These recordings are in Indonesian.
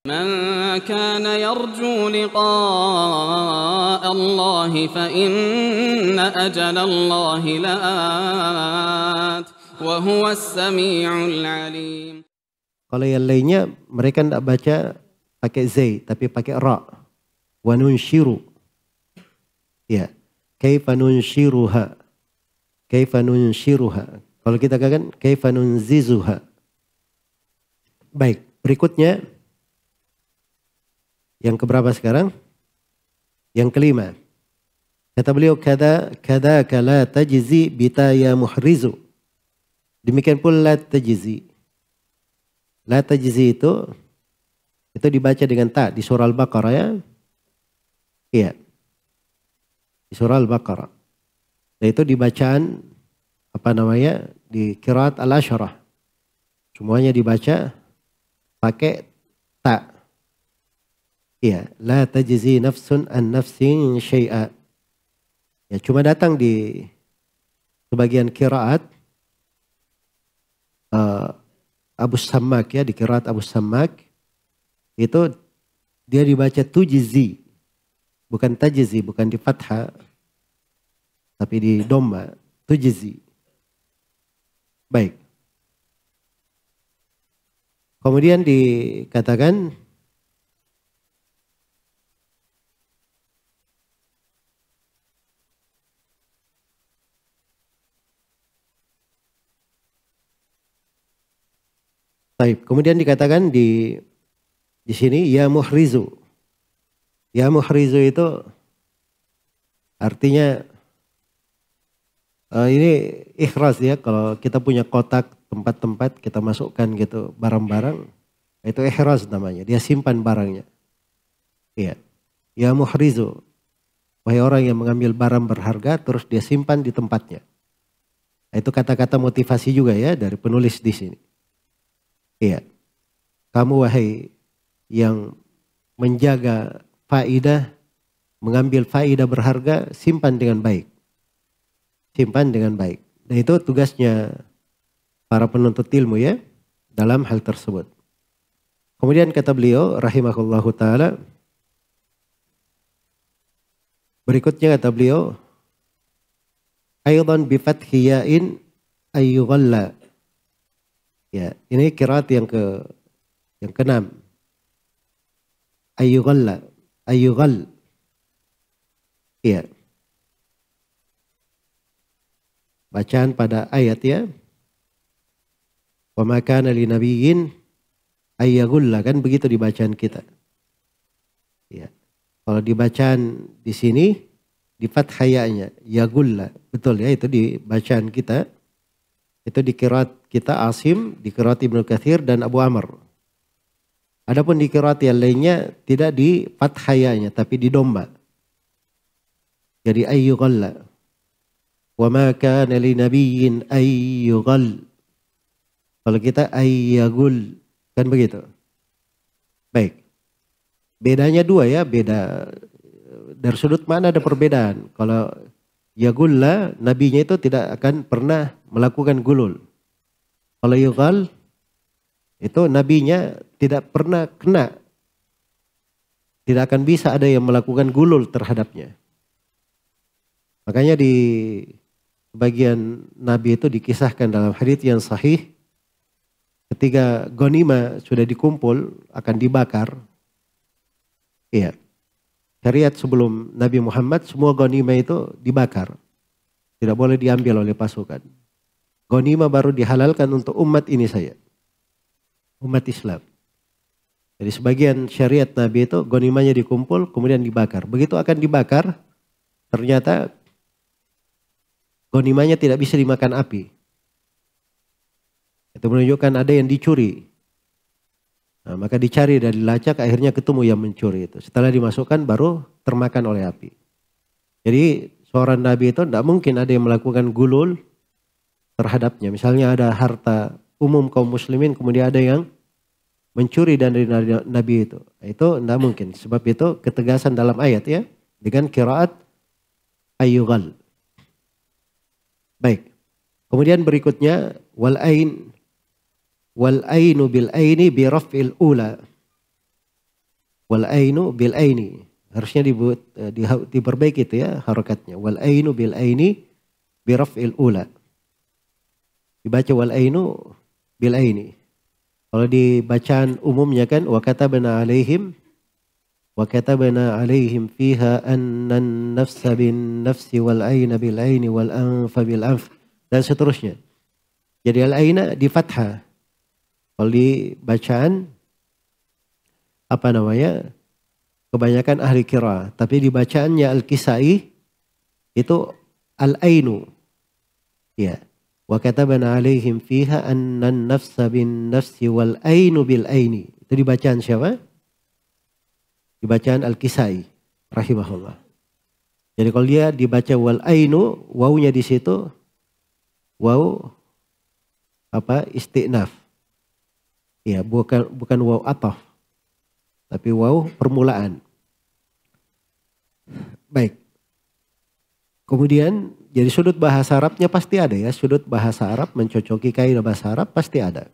من كان يرجو لقاء الله فإن أجل الله لآت وهو السميع العليم. Kalau yang lainnya mereka tidak baca pakai zai tapi pakai ra. Wa nunshiru. Ya. Kaifa nunshiruha. Kaifa nunshiruha. Kalau kita katakan kaifa nunzizuha. Baik, berikutnya yang keberapa sekarang? Yang kelima. Kata beliau kadaka la tajzi bitaya muhrizu. Demikian pula la tajzi. La tajzi itu dibaca dengan ta di surah Al-Baqarah ya. Iya. Di surah Al-Baqarah. Dan itu dibacaan di qiraat al-asyrah. Semuanya dibaca pakai ta. Iya, la tajzi nafsun an nafsin syai'a. Ya, cuma datang di sebagian qiraat Abu Sammak ya, di qiraat Abu Sammak itu dia dibaca tujzi. Bukan tajzi, bukan di fathah tapi di dhamma, tujzi. Baik. Kemudian dikatakan baik, kemudian dikatakan di sini ya muhrizu. Ya muhrizu itu artinya ini ikhras ya, kalau kita punya kotak tempat-tempat kita masukkan gitu barang-barang, itu ikhras namanya, dia simpan barangnya. Iya. Ya muhrizu. Wahai orang yang mengambil barang berharga terus dia simpan di tempatnya. Itu kata-kata motivasi juga ya dari penulis di sini. Iya. Kamu wahai yang menjaga faidah, mengambil faidah berharga, simpan dengan baik. Simpan dengan baik. Dan itu tugasnya para penuntut ilmu ya dalam hal tersebut. Kemudian kata beliau rahimahullahu taala, berikutnya kata beliau, aidan bi fathi ya'in ayyughalla. Ya, ini qiraat yang keenam. Ayyughalla, ayyughal. Iya. Bacaan pada ayat ya. Wa ma kana li nabiyyin ayyaghulla, kan begitu di bacaan kita. Ya. Kalau di bacaan di sini di fathahnya yagulla, betul ya, itu di bacaan kita. Itu di qiraat kita Asim, di qiraat Ibnu Katsir dan Abu Amr. Adapun di qiraat yang lainnya tidak di fathahnya tapi di dhamma. Jadi ayyughalla. Wa ma kana li nabiyyin ayyughal. Kalau kita ayyagul, kan begitu. Baik. Bedanya dua ya, beda dari sudut mana ada perbedaan. Kalau yagulla, nabinya itu tidak akan pernah melakukan gulul. Kalau yughal, itu nabinya tidak pernah kena. Tidak akan bisa ada yang melakukan gulul terhadapnya. Makanya di bagian nabi itu dikisahkan dalam hadits yang sahih, ketika ghanimah sudah dikumpul akan dibakar. Iya. Syariat sebelum Nabi Muhammad semua ghanimah itu dibakar. Tidak boleh diambil oleh pasukan. Ghanimah baru dihalalkan untuk umat ini saja. Umat Islam. Jadi sebagian syariat Nabi itu ghanimahnya dikumpul kemudian dibakar. Begitu akan dibakar ternyata ghanimahnya tidak bisa dimakan api. Itu menunjukkan ada yang dicuri. Nah, maka dicari dan dilacak, akhirnya ketemu yang mencuri itu. Setelah dimasukkan baru termakan oleh api. Jadi seorang nabi itu tidak mungkin ada yang melakukan gulul terhadapnya. Misalnya ada harta umum kaum muslimin kemudian ada yang mencuri dari nabi itu. Itu tidak mungkin. Sebab itu ketegasan dalam ayat ya. Dengan qiraat ayyughal. Baik. Kemudian berikutnya wal ainu bil aini bi raf'il ula. Wal ainu bil aini. Harusnya diperbaiki itu ya harokatnya. Wal ainu bil aini biraf'il ula. Dibaca wal ainu bil aini. Kalau di bacaan umumnya kan wa katabna alaihim fiha annan nafsa bin nafsi wal aina bil aini wal anfa bil anf dan seterusnya. Jadi al aina di fathah. Kalau di bacaan kebanyakan ahli qiraah, tapi di bacaannya Al-Kisai itu al-ainu. Ya. Wa katabana alaihim fiha annan nafsa bin nafsi wal ainu bil aini. Itu di bacaan siapa? Di bacaan Al-Kisai rahimahullah. Jadi kalau dia dibaca wal ainu, wawunya di situ waw istinaf. Ya, bukan waw ataf. Tapi waw permulaan. Baik. Kemudian jadi sudut bahasa Arabnya pasti ada ya. Sudut bahasa Arab mencocoki kaidah bahasa Arab pasti ada.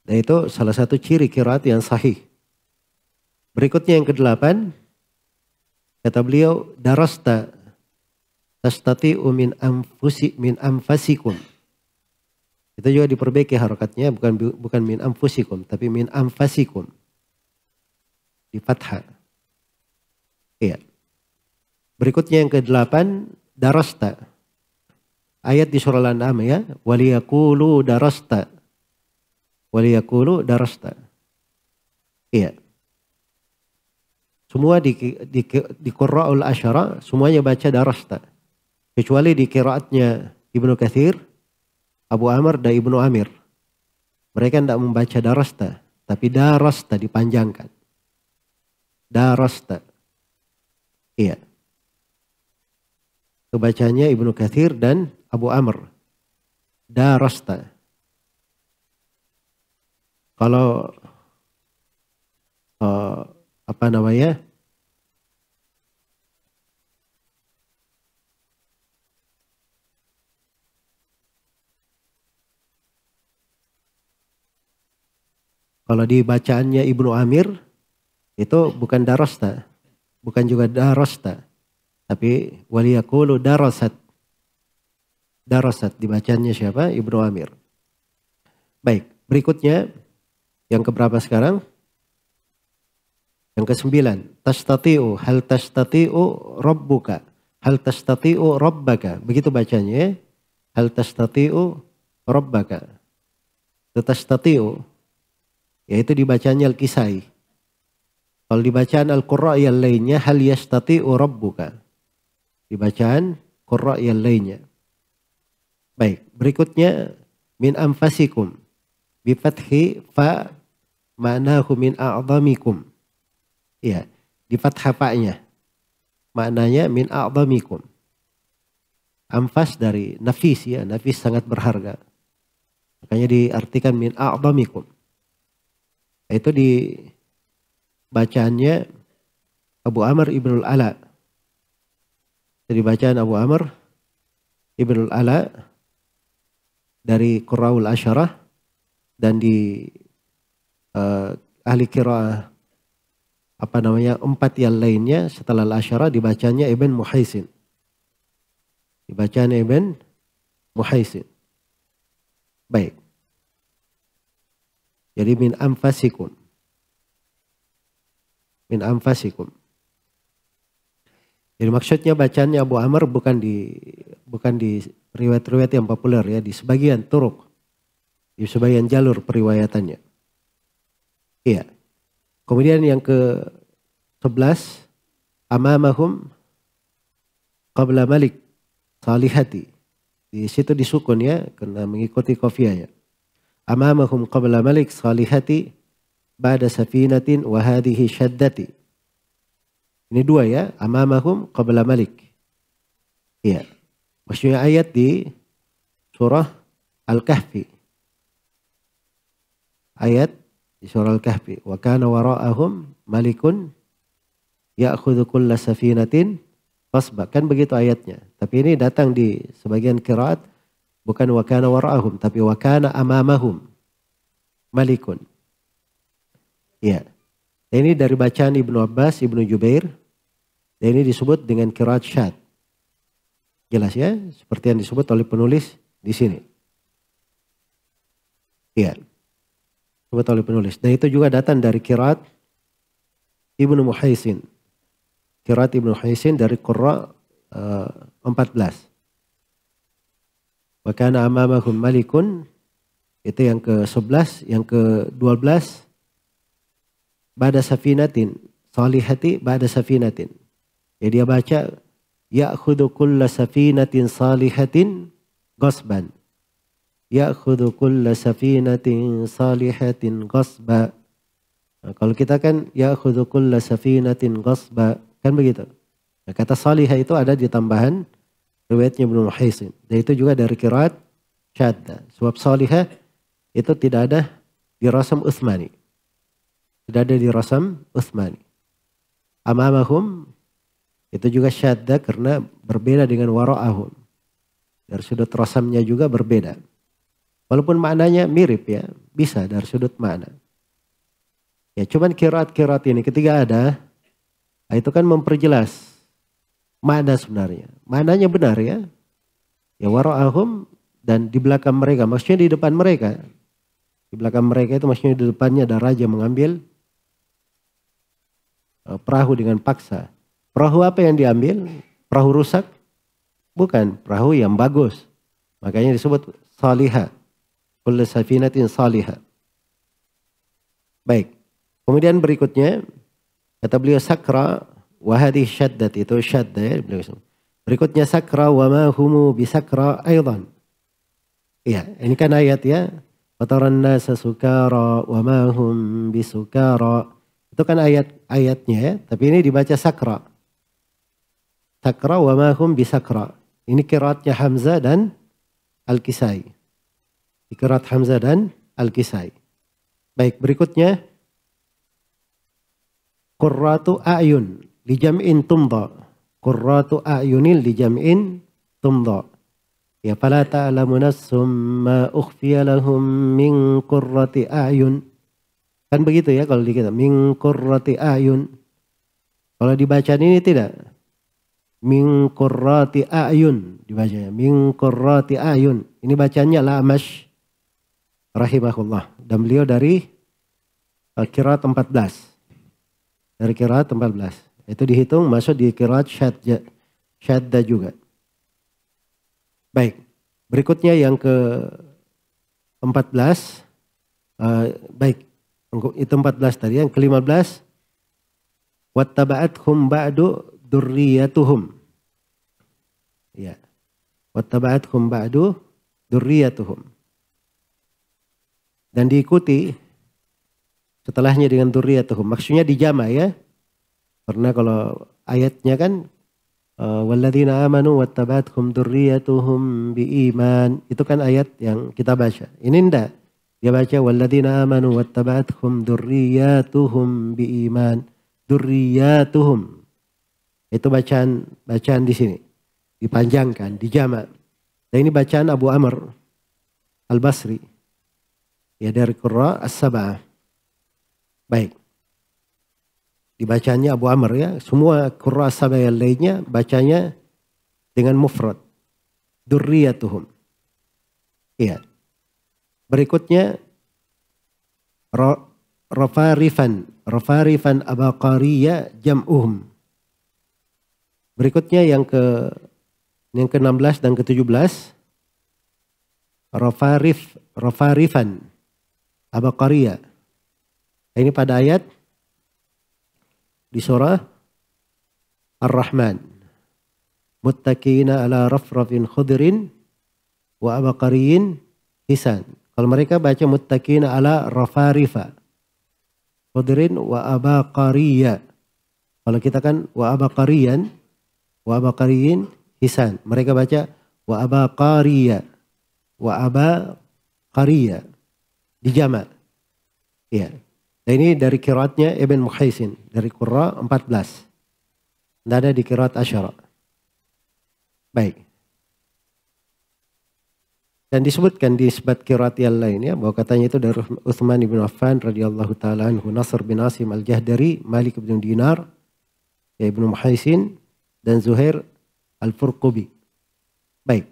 Dan itu salah satu ciri qiraat yang sahih. Berikutnya yang ke-8. Kata beliau, darasta tastati'u min anfasikum. Itu juga diperbaiki harokatnya, bukan min anfusikum, tapi min anfasikum. Di fathah. Iya. Berikutnya yang ke-8, darasta. Ayat di surah Al-An'am ya. Waliyaqulu darasta. Waliyaqulu darasta. Iya. Semua di Qurra'ul Asyara, semuanya baca darasta. Kecuali di qiraatnya Ibnu Katsir, Abu Amr dan Ibnu Amir. Mereka tidak membaca darasta. Tapi darasta dipanjangkan. Darasta. Iya. Kebacanya Ibnu Katsir dan Abu Amr. Darasta. Kalau Kalau di bacaannya Ibnu Amir itu bukan darasta, bukan juga darasta, tapi waliyaqulu darasat. Darasat dibacaannya siapa? Ibnu Amir. Baik, berikutnya yang keberapa sekarang? Yang ke-9, tastati'u hal tastati'u rabbuka. Hal tastati'u rabbaka. Begitu bacanya. Hal tastati'u rabbaka. Tastati'u yaitu dibacanya Al-Kisai. Kalau dibacaan Al-Qurra yang lainnya hal yastati'u rabbuka. Dibacaan Qurra yang lainnya. Baik, berikutnya min anfasikum bi fathi fa ma'nahu min a'dhamikum. Ya, di fathah fa-nya. Maknanya min a'dhamikum. Anfas dari nafis ya, nafis sangat berharga. Makanya diartikan min a'dhamikum. Itu di bacaannya Abu Amr Ibnul Ala. Jadi bacaan Abu Amr Ibnul Ala dari Qurra'ul Asyarah dan di ahli qiraah 4 yang lainnya setelah Al-Asyarah dibacanya Ibn Muhaisin. Dibacanya Ibn Muhaisin. Baik. Jadi min anfasikum. Min anfasikum. Jadi maksudnya bacaannya Abu Amr bukan di riwayat-riwayat yang populer ya, di sebagian turuk, di sebagian jalur periwayatannya. Iya. Kemudian yang ke-11, amamahum qabla malik salihati. Di situ disukun ya, karena mengikuti qafiyahnya. Amamahum qabla malik salihati ba'da safinatin wa hadhihi syaddati. Ini 2 ya, amamahum qabla malik. Iya. Maksudnya ayat di surah Al-Kahfi. Ayat di surah Al-Kahfi. Wa kana wara'ahum malikun ya'khudhu kulla safinatin qasba. Kan begitu ayatnya. Tapi ini datang di sebagian qiraat bukan wa kana wara'ahum, tapi wa kana amamahum malikun. Ya. Ini dari bacaan Ibnu Abbas, Ibnu Jubair. Dan ini disebut dengan qiraat syad. Jelas ya, seperti yang disebut oleh penulis di sini. Iya. Disebut oleh penulis. Dan itu juga datang dari qiraat Ibnu Muhaisin. Qiraat Ibnu Muhaisin dari Qurra 14. Wa kana amamahum malikun, itu yang ke-11, yang ke-12 ba'da safinatin salihati ba'da safinatin. Jadi dia baca ya'khudhu kulla safinatin salihatin ghasban. Ya'khudhu kulla safinatin salihatin ghasba. Nah, kalau kita kan ya'khudhu kulla safinatin ghasba, kan begitu. Nah, kata salihah itu ada di tambahan riwayatnya Ibnu Muhaisin. Dan itu juga dari qiraat syadda. Sebab salihah itu tidak ada di rasam Utsmani. Tidak ada di rasam Utsmani. Amamahum itu juga syadda karena berbeda dengan wara'ahum. Dari sudut rasamnya juga berbeda. Walaupun maknanya mirip ya. Bisa dari sudut makna. Ya cuman qiraat-qiraat ini ketika ada, itu kan memperjelas makna sebenarnya. Maknanya benar ya. Ya wara'ahum dan di belakang mereka. Maksudnya di depan mereka. Di belakang mereka itu maksudnya di depannya ada raja mengambil perahu dengan paksa. Perahu apa yang diambil? Perahu rusak? Bukan. Perahu yang bagus. Makanya disebut salihah. Kullu safinatin salihah. Baik. Kemudian berikutnya. Kata beliau sakra. Wahadi syaddat itu syadda ya. Berikutnya sakra wa ma humu bisakra aydan. Iya, ini kan ayat ya. Wataran nasa sukara wa ma hum bisukara. Itu kan ayatnya ya, tapi ini dibaca sakra. Sakra wa ma hum bisakra. Ini qiraatnya Hamzah dan Al-Kisai. Qiraat Hamzah dan Al-Kisai. Baik, berikutnya qurratu a'yun lijam'in tumdha. Qurratu a'yunil lijam'in tumdha. Ya fala ta'lamu nafsum ma ukhfiya lahum min qurrati a'yun. Kan begitu ya kalau dikata min qurrati a'yun. Kalau dibacaan ini tidak. Min qurrati a'yun dibacanya. Min qurrati a'yun. Ini bacanya Al-A'mash rahimahullah. Dan beliau dari qiraat 14. Dari qiraat 14. Itu dihitung masuk di qiraat syadda juga. Baik. Berikutnya yang ke-14. Baik. Itu 14 tadi. Yang ke-15. Wattaba'athum ba'du durriyatuhum. Ya. Wattaba'athum ba'du durriyatuhum. Dan diikuti setelahnya dengan durriyatuhum. Maksudnya dijama ya. Karena kalau ayatnya kan walladzina amanu wattaba'athum durriyatuhum biiman. Itu kan ayat yang kita baca. Ini enggak. Dia baca walladzina amanu wattaba'athum durriyatuhum biiman. Durriyatuhum. Itu bacaan di sini. Dipanjangkan, dijama. Dan ini bacaan Abu Amr Al-Basri. Ya dari Qurra As-Sab'ah. Baik. Dibacanya Abu Amr ya. Semua Qurra As-Sab'ah yang lainnya bacanya dengan mufrad. Durriyatuhum. Iya. Berikutnya Rafarifan abaqariya jam'uhum. Berikutnya yang ke-16 dan ke-17 Rafarifan abaqariya. Ini pada ayat di surah Ar-Rahman. Muttaqina ala rafrafin khudrin wa abaqariyin hisan. Kalau mereka baca muttaqina ala rafarifa khudrin wa abaqariya. Kalau kita kan wa abaqariyan wa abaqariyin hisan. Mereka baca wa abaqariya wa abaqariya. Dijama. Iya. Nah ini dari qiraatnya Ibn Muhaisin. Dari Qurra 14. Tidak ada di qiraat Asyara. Baik. Dan disebutkan di sebat qiraat yang lainnya bahwa katanya itu dari Utsman bin Affan radhiyallahu taala anhu, Nasr bin Asim al-Jahdari, Malik bin Dinar, ya Ibnu Muhaisin, dan Zuhair al-Furqubi. Baik.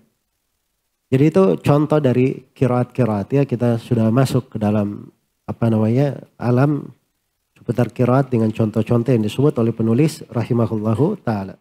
Jadi itu contoh dari qiraat-qiraat ya, kita sudah masuk ke dalam alam seputar qiraat dengan contoh-contoh yang disebut oleh penulis rahimahullahu taala.